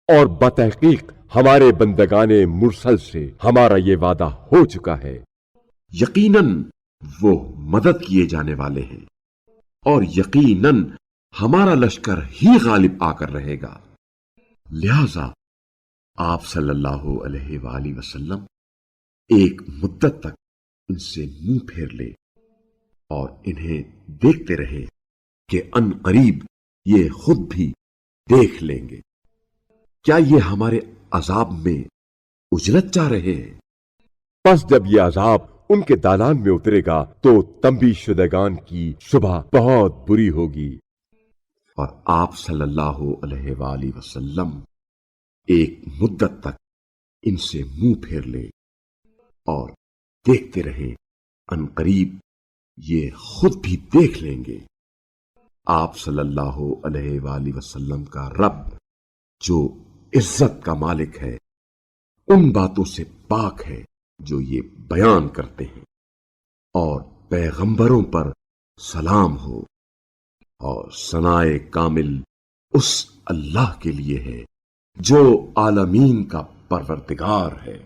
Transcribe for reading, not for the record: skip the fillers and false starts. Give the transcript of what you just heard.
اور بتحقیق ہمارے بندگان مرسل سے ہمارا یہ وعدہ ہو چکا ہے۔ یقیناً وہ مدد کیے جانے والے ہیں، اور یقیناً ہمارا لشکر ہی غالب آ کر رہے گا۔ لہذا آپ صلی اللہ علیہ وآلہ وسلم ایک مدت تک ان سے منہ پھیر لے اور انہیں دیکھتے رہے کہ ان قریب یہ خود بھی دیکھ لیں گے۔ کیا یہ ہمارے عذاب میں اجرت چاہ رہے ہیں؟ پس جب یہ عذاب ان کے دالان میں اترے گا تو تنبیہ شدگان کی صبح بہت بری ہوگی۔ اور آپ صلی اللہ علیہ وآلہ وسلم ایک مدت تک ان سے منہ پھیر لے اور دیکھتے رہے، ان قریب یہ خود بھی دیکھ لیں گے۔ آپ صلی اللہ علیہ وآلہ وسلم کا رب جو عزت کا مالک ہے ان باتوں سے پاک ہے جو یہ بیان کرتے ہیں، اور پیغمبروں پر سلام ہو، اور ثنائے کامل اس اللہ کے لیے ہے جو عالمین کا پروردگار ہے۔